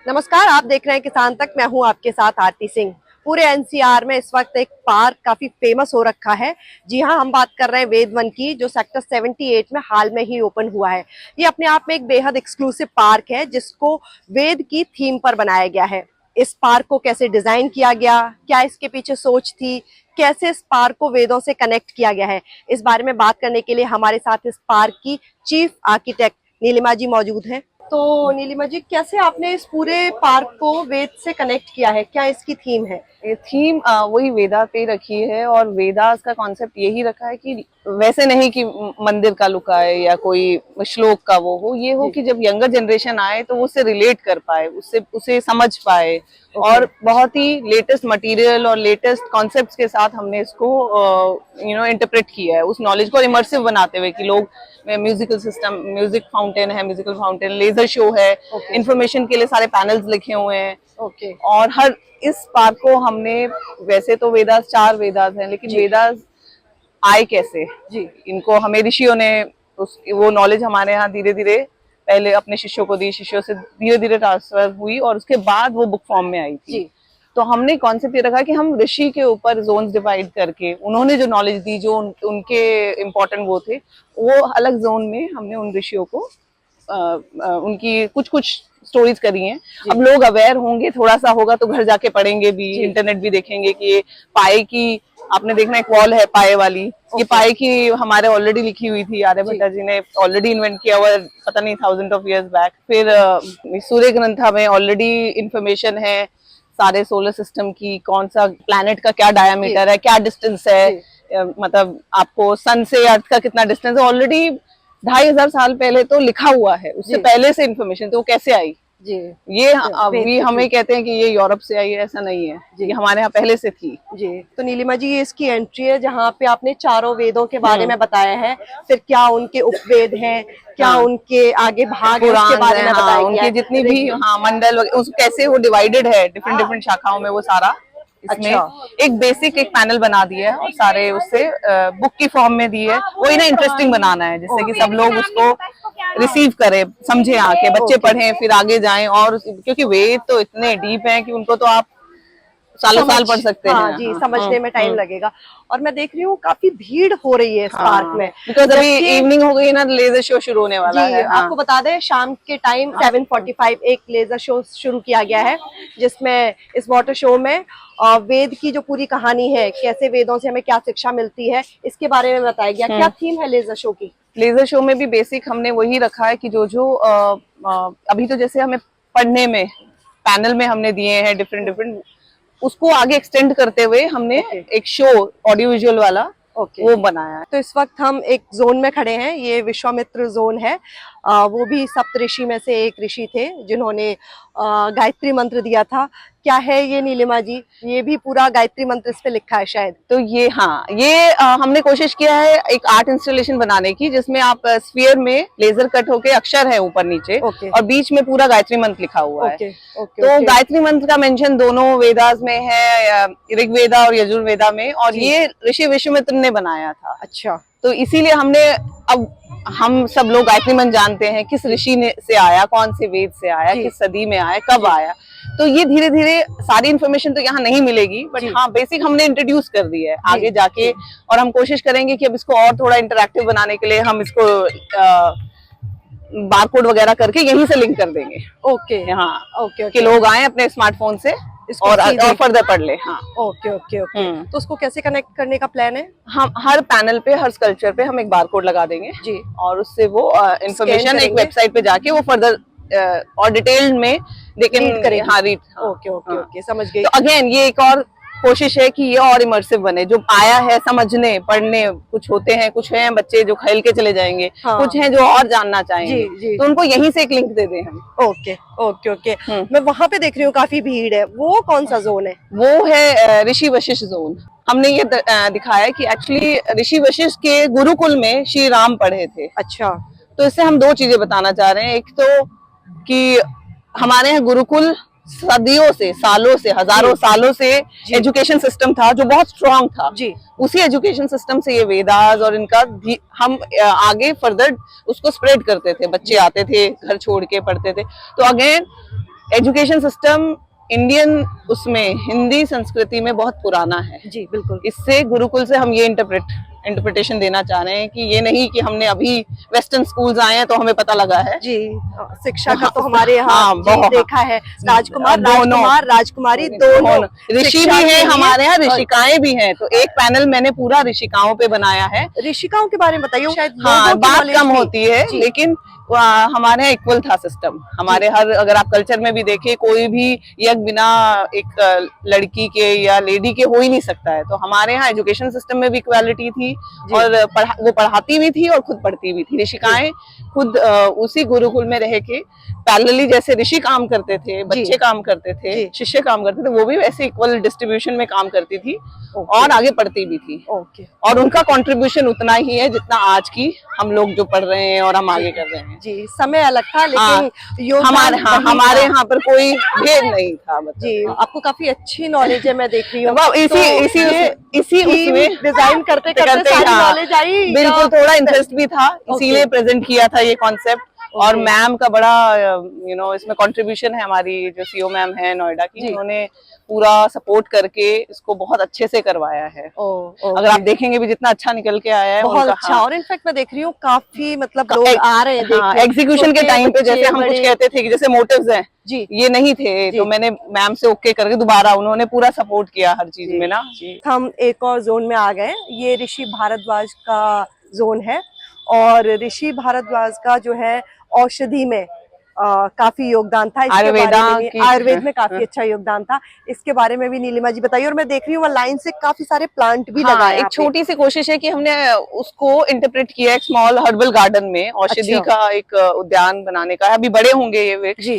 नमस्कार, आप देख रहे हैं किसान तक। मैं हूं आपके साथ आरती सिंह। पूरे एनसीआर में इस वक्त एक पार्क काफी फेमस हो रखा है। जी हां, हम बात कर रहे हैं वेद वन की, जो सेक्टर 78 में हाल में ही ओपन हुआ है। ये अपने आप में एक बेहद एक्सक्लूसिव पार्क है, जिसको वेद की थीम पर बनाया गया है। इस पार्क को कैसे डिजाइन किया गया, क्या इसके पीछे सोच थी, कैसे इस पार्क को वेदों से कनेक्ट किया गया है, इस बारे में बात करने के लिए हमारे साथ इस पार्क की चीफ आर्किटेक्ट नीलिमा जी मौजूद हैं। तो नीलिमा जी, कैसे आपने इस पूरे पार्क को वेद से कनेक्ट किया है, क्या इसकी थीम है? ये थीम वही वेदा पे रखी है और वेदास का कॉन्सेप्ट यही रखा है कि वैसे नहीं कि मंदिर का लुक आए या कोई श्लोक का वो हो, ये हो कि जब यंगर जनरेशन आए तो वो उससे रिलेट कर पाए, उससे उसे समझ पाए। और बहुत ही लेटेस्ट मटेरियल और लेटेस्ट कॉन्सेप्ट्स के साथ हमने इसको इंटरप्रेट किया है, उस नॉलेज को इमर्सिव बनाते हुए कि लोग म्यूजिकल सिस्टम, म्यूजिक फाउंटेन है, म्यूजिकल फाउंटेन, लेजर शो है, इंफॉर्मेशन के लिए सारे पैनल्स लिखे हुए हैं। और हर इस पार्क को हमने, वैसे तो वेदास 4 वेदास हैं, लेकिन वेदास आए कैसे जी, इनको हमें ऋषियों ने वो नॉलेज हमारे यहाँ धीरे धीरे पहले अपने शिष्यों को दी, शिष्यों से धीरे धीरे ट्रांसफर हुई और उसके बाद वो बुक फॉर्म में आई थी जी। तो हमने कॉन्सेप्ट ये रखा कि हम ऋषि के ऊपर जोन्स डिवाइड करके उन्होंने जो नॉलेज दी, जो उनके इम्पोर्टेंट वो थे, वो अलग जोन में हमने उन ऋषियों को उनकी कुछ कुछ स्टोरीज करी हैं। अब लोग अवेयर होंगे, थोड़ा सा होगा तो घर जाके पढ़ेंगे भी, इंटरनेट भी देखेंगे कि ये पाए की, आपने देखना एक वॉल है पाए वाली, ये पाए की हमारे ऑलरेडी लिखी हुई थी, आर्यभट्टा जी ने ऑलरेडी इन्वेंट किया हुआ, पता नहीं 1000 ऑफ इयर्स बैक। फिर सूर्य ग्रंथा में ऑलरेडी इंफॉर्मेशन है सारे सोलर सिस्टम की, कौन सा प्लैनेट का क्या डायमीटर है, क्या डिस्टेंस है, मतलब आपको सन से अर्थ का कितना डिस्टेंस है, ऑलरेडी 2500 साल पहले तो लिखा हुआ है, उससे पहले से इन्फॉर्मेशन, तो वो कैसे आई जी। ये अभी हमें कहते हैं कि ये यूरोप से आई है, ऐसा नहीं है जी, ये हमारे यहाँ पहले से थी जी। तो नीलिमा जी, ये इसकी एंट्री है जहाँ पे आपने चारों वेदों के बारे में बताया है, फिर क्या उनके उपवेद हैं, क्या उनके आगे भाग है, उसके बारे में बताया गया है, उनके जितनी भी मंडल कैसे वो डिवाइडेड है डिफरेंट डिफरेंट शाखाओं में, वो सारा इसमें एक बेसिक एक पैनल बना दिया है और सारे उससे बुक की फॉर्म में दी है। वही ना इंटरेस्टिंग बनाना है, जिससे कि सब लोग उसको रिसीव करें, समझे, आके बच्चे पढ़ें, फिर आगे जाएं। और क्योंकि वेद तो इतने डीप हैं कि उनको तो आप सालों साल पढ़ सकते हैं जी, समझने में टाइम लगेगा। और मैं देख रही हूँ काफी भीड़ हो रही है इस पार्क में, बिकॉज अभी इवनिंग हो गई ना, लेजर शो शुरू होने वाला है। आपको बता दें, शाम के टाइम 7:45 एक लेजर शो शुरू किया गया है, जिसमें इस वाटर शो में वेद की जो पूरी कहानी है, कैसे वेदों से हमें क्या शिक्षा मिलती है, इसके बारे में बताया गया। क्या थीम है लेजर शो की? लेजर शो में भी बेसिक हमने वही रखा है कि जो अभी तो जैसे हमें पढ़ने में पैनल में हमने दिए हैं डिफरेंट डिफरेंट, उसको आगे एक्सटेंड करते हुए हमने एक शो ऑडियो विजुअल वाला वो बनाया है। तो इस वक्त हम एक जोन में खड़े हैं, ये विश्वामित्र जोन है। वो भी सप्त ऋषि में से एक ऋषि थे जिन्होंने गायत्री मंत्र दिया था। क्या है ये नीलिमा जी? ये भी पूरा गायत्री मंत्र इस पे लिखा है शायद। तो ये ये हमने कोशिश किया है एक आर्ट इंस्टॉलेशन बनाने की, जिसमें आप स्फीयर में लेजर कट होके अक्षर है ऊपर नीचे और बीच में पूरा गायत्री मंत्र लिखा हुआ है। तो गायत्री मंत्र का मेंशन दोनों वेदास में है, ऋग्वेदा और यजुर्वेदा में, और ये ऋषि विश्वामित्र ने बनाया था। अच्छा, तो इसीलिए हमने, अब हम सब लोग गायत्री मंत्र जानते हैं, किस ऋषि ने से आया, कौन से वेद से आया, किस सदी में आया, कब आया, तो ये धीरे धीरे सारी इन्फॉर्मेशन तो यहाँ नहीं मिलेगी, बट हाँ बेसिक हमने इंट्रोड्यूस कर दी है आगे जाके। और हम कोशिश करेंगे कि अब इसको और थोड़ा इंटरैक्टिव बनाने के लिए हम इसको बारकोड वगैरह करके यहीं से लिंक कर देंगे। कि लोग आए अपने स्मार्टफोन से और फर्दर पढ़ ले। ओके। तो उसको कैसे कनेक्ट करने का प्लान है? हम हर पैनल पे, हर स्कल्पचर पे हम एक बारकोड लगा देंगे जी, और उससे वो इंफॉर्मेशन एक वेबसाइट पे जाके वो फर्दर और डिटेल्ड में रीड ओके, समझ गई। तो अगेन ये एक और कोशिश है कि ये और इमर्सिव बने, जो आया है समझने पढ़ने, कुछ होते हैं, कुछ हैं बच्चे जो खेल के चले जाएंगे, कुछ हैं जो और जानना चाहेंगे, तो उनको यहीं से एक लिंक दे दें हम। ओके। मैं वहां पे देख रही हूँ काफी भीड़ है, वो कौन सा जोन है? वो है ऋषि वशिष्ठ जोन। हमने ये दिखाया कि एक्चुअली ऋषि वशिष्ठ के गुरुकुल में श्री राम पढ़े थे। अच्छा, तो इससे हम दो चीजें बताना चाह रहे हैं। एक तो कि हमारे यहाँ गुरुकुल सदियों से, सालों से, हजारों सालों से एजुकेशन सिस्टम था जो बहुत स्ट्रांग था जी। उसी एजुकेशन सिस्टम से ये वेदास और इनका हम आगे फर्दर उसको स्प्रेड करते थे, बच्चे आते थे घर छोड़ के पढ़ते थे। तो अगेन एजुकेशन सिस्टम इंडियन उसमें हिंदी संस्कृति में बहुत पुराना है। जी बिल्कुल। इससे गुरुकुल से हम ये इंटरप्रिटेशन देना चाह रहे हैं कि ये नहीं कि हमने अभी वेस्टर्न स्कूल्स आए हैं तो हमें पता लगा है। जी शिक्षा का तो हमारे यहाँ हाँ, जी, देखा है राजकुमार राजकुमारी दोनों ऋषि शिक्षा भी के है लिए- हमारे यहाँ, ऋषिकाएं भी हैं। तो एक पैनल मैंने पूरा ऋषिकाओं पे बनाया है। ऋषिकाओं के बारे में बताइए, शायद हाँ, लोगों की बात knowledge कम भी- होती है जी, लेकिन हमारे यहाँ इक्वल था सिस्टम। हमारे हर, अगर आप कल्चर में भी देखिए, कोई भी यज्ञ बिना एक लड़की के या लेडी के हो ही नहीं सकता है। तो हमारे यहाँ एजुकेशन सिस्टम में भी इक्वालिटी थी और वो पढ़ाती भी थी और खुद पढ़ती भी थी। ऋषिकाएं खुद उसी गुरुकुल में रह के पैरेलली जैसे ऋषि काम करते थे, बच्चे काम करते थे, शिष्य काम करते थे, वो भी वैसे इक्वल डिस्ट्रीब्यूशन में काम करती थी और आगे पढ़ती भी थी। और उनका कंट्रीब्यूशन उतना ही है जितना आज की हम लोग जो पढ़ रहे हैं और हम आगे कर रहे हैं। जी समय अलग था लेकिन हमारे यहाँ पर कोई भेद नहीं था। जी आपको काफी अच्छी नॉलेज है, मैं देख रही हूँ। इसी उसमें डिजाइन करते करते सारी नॉलेज आई। बिल्कुल, थोड़ा इंटरेस्ट भी था, इसीलिए प्रेजेंट किया था ये कॉन्सेप्ट। और मैम का बड़ा इसमें कंट्रीब्यूशन है। हमारी जो सीओ मैम है नोएडा की, उन्होंने पूरा सपोर्ट करके इसको बहुत अच्छे से करवाया है। अगर आप देखेंगे भी जितना अच्छा निकल के आया है बहुत अच्छा। हाँ। और इनफैक्ट मैं देख रही हूँ काफी मतलब लोग आ रहे हैं देखने। एग्जीक्यूशन के टाइम पे जैसे हम कुछ कहते थे कि जैसे मोटिव्स हैं जी, ये नहीं थे, तो मैंने मैम से ओके करके दोबारा उन्होंने पूरा सपोर्ट किया हर चीज में ना। हम एक और जोन में आ गए, ये ऋषि भारद्वाज का जोन है। और ऋषि भारद्वाज का जो है औषधि में काफी योगदान था। आयुर्वेद में काफी अच्छा योगदान था। इसके बारे में भी नीलिमा जी बताइए। और मैं देख रही हूँ लाइन से काफी सारे प्लांट भी लगाए। एक छोटी सी कोशिश है कि हमने उसको इंटरप्रेट किया एक स्मॉल हर्बल गार्डन में, औषधि का एक उद्यान बनाने का है। अभी बड़े होंगे ये वृक्ष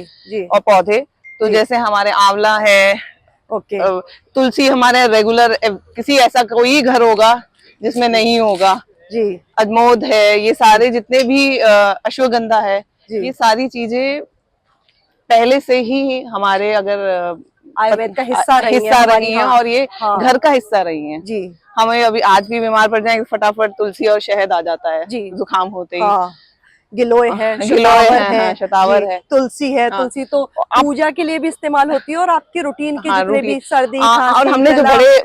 और पौधे। तो जैसे हमारे आंवला है, तुलसी हमारे रेगुलर, किसी ऐसा कोई घर होगा जिसमें नहीं होगा जी। अजमोद है, ये सारे जितने भी अश्वगंधा है, ये सारी चीजें पहले से ही हमारे अगर आयुर्वेद का हिस्सा रही हैं और ये घर का हिस्सा रही हैं जी। हमें अभी आज भी बीमार पड़ जाए फटाफट तुलसी और शहद आ जाता है जी, जुकाम होते ही। गिलोय है, शतावर है, तुलसी है। तुलसी तो पूजा के लिए भी इस्तेमाल होती है और आपके रूटीन के जितने भी सर्दी और हमने जो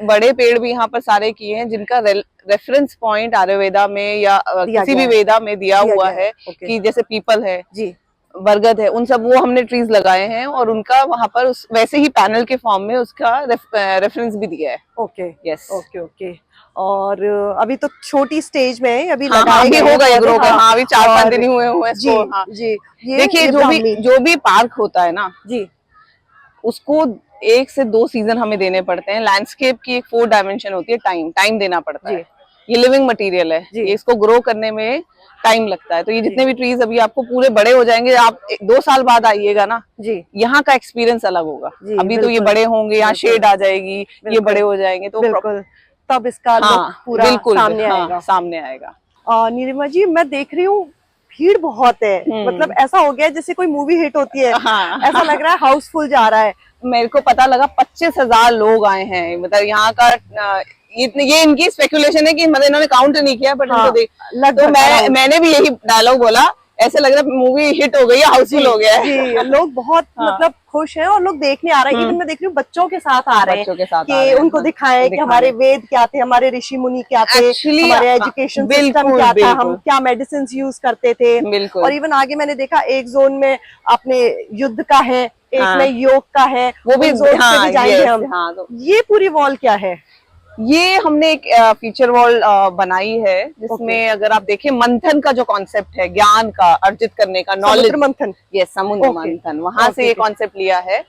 बड़े पेड़ भी यहाँ पर सारे किए हैं जिनका रेफरेंस पॉइंट आयुर्वेदा में या किसी भी वेदा में दिया हुआ है कि जैसे पीपल है जी, बरगद है, उन सब वो हमने ट्रीज लगाए हैं और उनका वहां पर वैसे ही पैनल के फॉर्म में उसका रेफरेंस भी दिया है। Okay yes okay. और अभी तो छोटी स्टेज में है, अभी अभी होगा ये ग्रो कर। हाँ, अभी 4-5 दिन हुए हैं जी जी। देखिए जो भी पार्क होता है ना जी, उसको 1 से 2 सीजन हमें देने पड़ते हैं। लैंडस्केप की एक 4 डायमेंशन होती है, टाइम देना पड़ता है। ये लिविंग मटेरियल है, ये इसको ग्रो करने में टाइम लगता है। तो ये जितने भी ट्रीज अभी आपको पूरे बड़े हो जाएंगे, आप 2 साल बाद आइएगा ना जी, यहाँ का एक्सपीरियंस अलग होगा। अभी तो ये बड़े होंगे, यहाँ शेड आ जाएगी, ये बड़े हो जाएंगे तो तब इसका पूरा सामने आएगा। नीलिमा जी मैं देख रही हूँ भीड़ बहुत है, मतलब ऐसा हो गया जैसे कोई मूवी हिट होती है। ऐसा लग रहा है हाउसफुल जा रहा है। मेरे को पता लगा 25,000 लोग आए हैं। मतलब यहाँ का ये इनकी स्पेकुलेशन है कि मतलब इन्होंने काउंट नहीं किया, बट तो मैंने भी यही डायलॉग बोला, ऐसे लग रहा है मूवी हिट हो गई है, हाउसफुल हो गया है। लोग बहुत मतलब खुश हैं और लोग देखने आ रहे हैं। इवन मैं देख रही हूँ बच्चों के साथ आ रहे हैं कि उनको दिखाएं कि हमारे वेद क्या थे, हमारे ऋषि मुनि क्या थे, हमारे एजुकेशन सिस्टम क्या था, हम क्या मेडिसिन यूज करते थे। और इवन आगे मैंने देखा एक जोन में अपने युद्ध का है, एक में योग का है, वो भी जोन पे भी जाएंगे हम। ये पूरी वॉल क्या है? ये हमने एक फीचर वॉल बनाई है जिसमें अगर आप देखें मंथन का जो कॉन्सेप्ट है, ज्ञान का अर्जित करने का, नॉलेज मंथन, ये समुद्र मंथन, वहां से ये कॉन्सेप्ट लिया है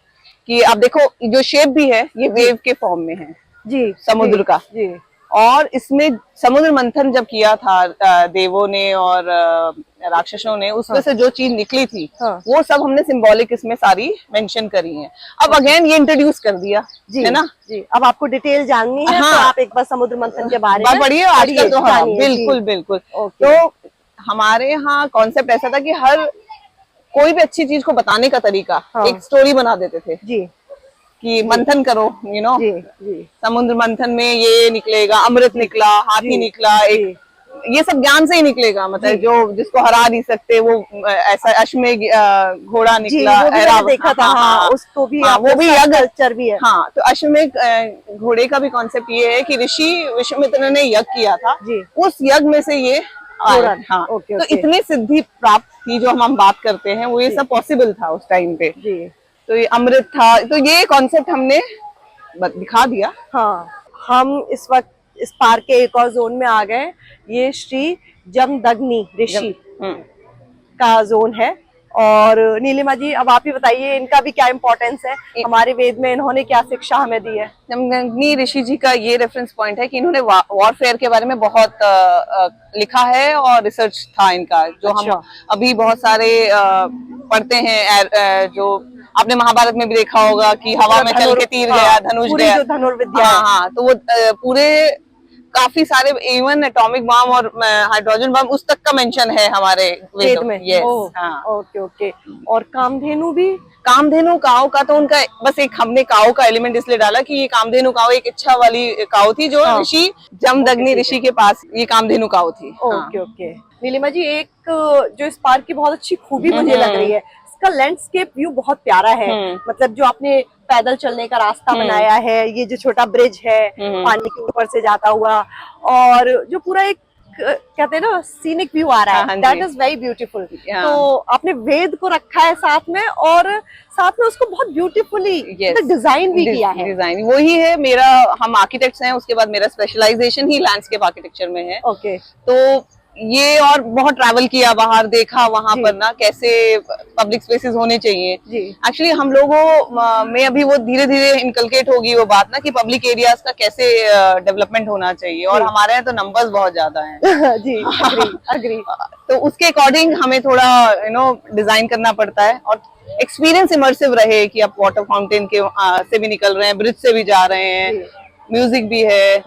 कि आप देखो जो शेप भी है ये वेव के फॉर्म में है जी, समुद्र का जी। और इसमें समुद्र मंथन जब किया था देवों ने और राक्षसों ने, उसमें से जो चीज निकली थी वो सब हमने सिंबॉलिक इसमें सारी मेंशन करी है। अब अगेन ये इंट्रोड्यूस कर दिया जी, है ना जी। अब आपको डिटेल जाननी है तो आप एक बार समुद्र मंथन के बारे में पढ़िए आजकल तो। हाँ बिल्कुल बिल्कुल। तो हमारे यहाँ कॉन्सेप्ट ऐसा था कि हर कोई भी अच्छी चीज को बताने का तरीका एक स्टोरी बना देते थे जी, कि मंथन करो, समुद्र मंथन में ये निकलेगा, अमृत निकला, हाथी निकला, एक ये सब ज्ञान से ही निकलेगा, मतलब जो जिसको हरा नहीं सकते वो ऐसा अश्वमेध घोड़ा निकला, वो भी मैंने देखा था। हाँ, उसको भी वो भी यज्ञ कल्चर भी है। हाँ, तो अश्वमेध घोड़े का भी कॉन्सेप्ट ये है कि ऋषि विश्वामित्र ने यज्ञ किया था, उस यज्ञ में से ये आए। हाँ, तो इतनी सिद्धि प्राप्त थी जो हम बात करते हैं, वो ये सब पॉसिबल था उस टाइम पे। तो ये अमृत था, तो ये कॉन्सेप्ट हमने दिखा दिया। हाँ, हम इस वक्त इस पार्क के एक और जोन में आ गए। ये श्री जमदग्नि ऋषि का जोन है। और नीलिमा जी, अब आप ही बताइए, इनका भी क्या इम्पोर्टेंस है हमारे वेद में, इन्होंने क्या शिक्षा हमें दी है? जमदग्नि ऋषि जी का ये रेफरेंस पॉइंट है कि इन्होंने वॉरफेयर के बारे में बहुत लिखा है और रिसर्च था इनका, जो हम अभी बहुत सारे पढ़ते हैं। जो आपने महाभारत में भी देखा होगा कि हवा में चल के तीर गया, धनुष गया, धनुर्विद्या। हाँ, तो वो पूरे काफी सारे, इवन एटॉमिक बम और हाइड्रोजन बम उस तक का मेंशन है हमारे वेद में। ओके। और कामधेनु भी? कामधेनु काऊ का तो उनका बस एक, हमने काऊ का एलिमेंट इसलिए डाला कि ये कामधेनु काऊ एक इच्छा वाली काऊ थी, जो ऋषि जमदग्नि ऋषि के पास ये कामधेनु काऊ थी। ओके। नीलिमा जी, एक जो इस पार्क की बहुत अच्छी खूबी मुझे लग रही है, इसका लैंडस्केप व्यू बहुत प्यारा है। मतलब जो आपने पैदल चलने का रास्ता बनाया है, ये जो छोटा ब्रिज है पानी के ऊपर से जाता हुआ, और जो पूरा एक कहते हैं ना सीनिक व्यू आ रहा है, दैट इज वेरी ब्यूटीफुल। तो आपने वेद को रखा है साथ में, और साथ में उसको बहुत ब्यूटीफुली डिजाइन भी किया है। डिजाइन वही है मेरा, हम आर्किटेक्ट्स हैं, उसके बाद मेरा स्पेशलाइजेशन ही लैंडस्केप आर्किटेक्चर में है। तो ये, और बहुत ट्रैवल किया, बाहर देखा वहां पर ना कैसे पब्लिक स्पेसेस होने चाहिए। एक्चुअली हम लोगों में अभी वो धीरे धीरे इनकलकेट होगी वो बात ना, कि पब्लिक एरियाज का कैसे डेवलपमेंट होना चाहिए, और हमारे यहाँ तो नंबर्स बहुत ज्यादा हैं। जी, अग्री। तो उसके अकॉर्डिंग हमें थोड़ा डिजाइन करना पड़ता है, और एक्सपीरियंस इमर्सिव रहे कि आप वाटर फाउंटेन के से भी निकल रहे हैं, ब्रिज से भी जा रहे हैं, म्यूजिक भी है,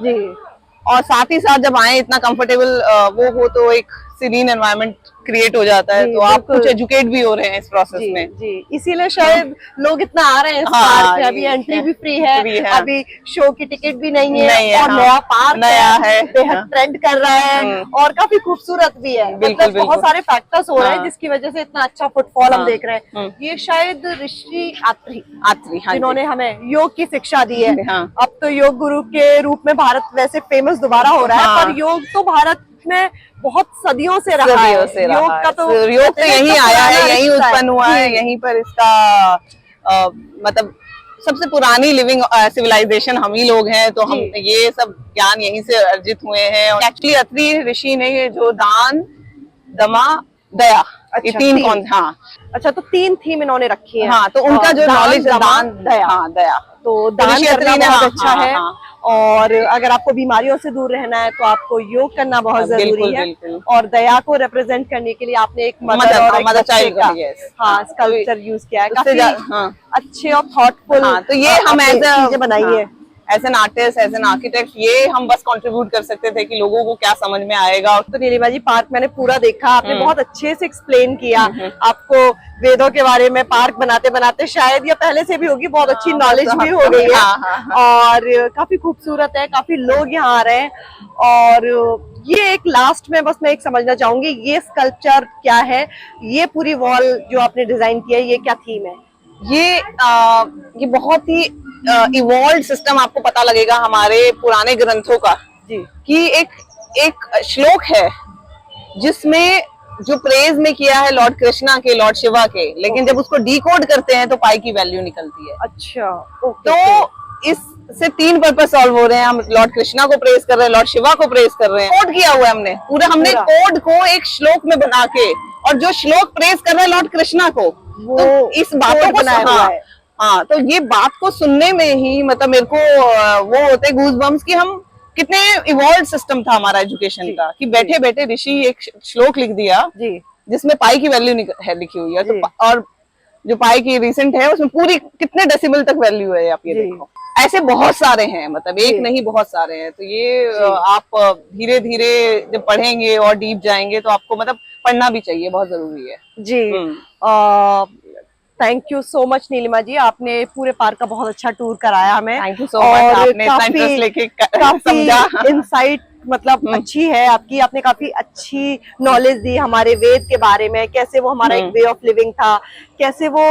और साथ ही साथ जब आए इतना कंफर्टेबल वो हो, तो एक सीरीन एनवायरनमेंट क्रिएट हो जाता है, तो आप कुछ एजुकेट भी हो रहे हैं इस प्रोसेस में। इसीलिए शायद लोग इतना आ रहे हैं इस पार्क में। अभी एंट्री भी फ्री है, अभी शो की टिकट भी नहीं है, और नया पार्क है, बेहद ट्रेंड कर रहा है, और काफी खूबसूरत भी है। मतलब बहुत सारे फैक्टर्स हो रहे हैं जिसकी वजह से इतना अच्छा फुटफॉल हम देख रहे हैं। ये शायद ऋषि आत्री जिन्होंने हमें योग की शिक्षा दी है। अब तो योग गुरु के रूप में भारत वैसे फेमस दोबारा हो रहा है, पर योग तो भारत में बहुत सदियों से रहा है। योग का तो यही आया है, यही उत्पन्न हुआ है, यहीं पर इसका मतलब सबसे पुरानी लिविंग सिविलाइजेशन हम ही लोग हैं, तो हम ये सब ज्ञान यहीं से अर्जित हुए हैं। एक्चुअली अत्रि ऋषि ने ये जो दान, दमा, दया, ये तीन कौन, हाँ, अच्छा, तो 3 थीम इन्होंने रखी है। हाँ, तो उनका जो नॉलेज, दान, दया, तो दान करना बहुत अच्छा है। और अगर आपको बीमारियों से दूर रहना है तो आपको योग करना बहुत जरूरी है। और दया को रिप्रेजेंट करने के लिए आपने एक मदर और एक बच्चे का स्कल्पचर यूज किया है, काफी अच्छे और थॉटफुल। तो ये हम चीजें बनाई है as an artist, as an architect, ये हम बस कंट्रीब्यूट कर सकते थे कि लोगों को क्या समझ में आएगा। तो नीलिमा जी, पार्क मैंने पूरा देखा, आपने बहुत अच्छे से एक्सप्लेन किया। आपको वेदों के बारे में पार्क बनाते बनाते शायद, या पहले से भी होगी, बहुत अच्छी नॉलेज भी हो गई है। और काफी खूबसूरत है, काफी लोग यहाँ आ रहे हैं। और ये एक लास्ट में बस मैं एक समझना चाहूंगी, ये स्कल्पचर क्या है, ये पूरी वॉल जो आपने डिजाइन की है, ये क्या थीम है? ये बहुत ही इवॉल्व सिस्टम आपको पता लगेगा हमारे पुराने ग्रंथों का, कि एक श्लोक है जिसमें जो प्रेज में किया है लॉर्ड कृष्णा के, लॉर्ड शिवा के, लेकिन जब उसको डिकोड करते हैं तो पाई की वैल्यू निकलती है। अच्छा, तो इससे 3 पर्पस सॉल्व हो रहे हैं। हम लॉर्ड कृष्णा को प्रेज कर रहे हैं, लॉर्ड शिवा को प्रेज कर रहे हैं। कोड किया हुआ है हमने पूरा, हमने कोड को एक श्लोक में बना के, और जो श्लोक प्रेज कर रहे हैं लॉर्ड कृष्णा को, तो इस बातों को बनाया हुआ है। हाँ, तो ये बात को सुनने में ही मतलब मेरे को वो होते गूज बम्स कि हम कितने इवॉल्व सिस्टम था हमारा एजुकेशन का, कि बैठे बैठे ऋषि एक श्लोक लिख दिया जिसमें पाई की वैल्यू है लिखी हुई है। तो और जो पाई की रिसेंट है उसमें पूरी कितने डेसिबल तक वैल्यू है, आप ये देखो। ऐसे बहुत सारे हैं, मतलब एक नहीं बहुत सारे हैं। तो ये आप धीरे धीरे जब पढ़ेंगे और डीप जाएंगे तो आपको मतलब पढ़ना भी चाहिए, बहुत जरूरी है जी। Thank you so much Neelima ji, आपने पूरे पार्क का बहुत अच्छा टूर कराया हमें। थैंक यू सो मच, आपने इंटरेस्ट लेके काफी इंसाइट मतलब अच्छी है आपकी, आपने काफी अच्छी नॉलेज दी हमारे वेद के बारे में, कैसे वो हमारा एक वे ऑफ लिविंग था, कैसे वो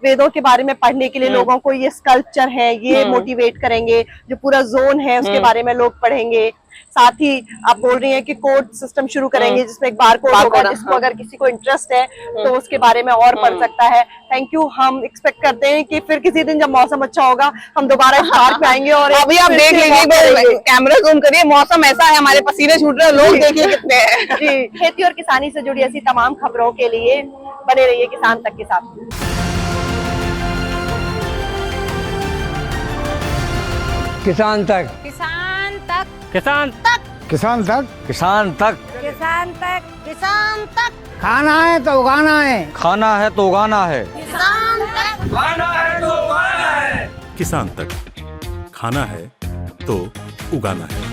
वेदों के बारे में पढ़ने के लिए लोगों को ये स्कल्पचर है ये मोटिवेट करेंगे, जो पूरा जोन है उसके बारे में लोग पढ़ेंगे। साथ ही आप बोल रही हैं कि कोड सिस्टम शुरू करेंगे जिसमें एक बार कोड होगा, जिसको अगर किसी को इंटरेस्ट है तो उसके बारे में और पढ़ सकता है। Thank you. हम एक्सपेक्ट करते हैं कि फिर किसी दिन जब मौसम अच्छा होगा हम दोबारा इस पार्क में आएंगे और अभी आप देख लीजिए, कैमरा जूम करिए, मौसम ऐसा है, हमारे पसीने छूट रहे हैं, लोग देखिए कितने हैं। जी, खेती और किसानी से जुड़ी ऐसी तमाम खबरों के लिए बने रहिए किसान तक के साथ। किसान तक, किसान तक, किसान तक, किसान तक, किसान तक, किसान तक, किसान तक, खाना है तो उगाना है, खाना है तो उगाना है, किसान तक, खाना है तो उगाना है। किसान तक, खाना है तो उगाना है।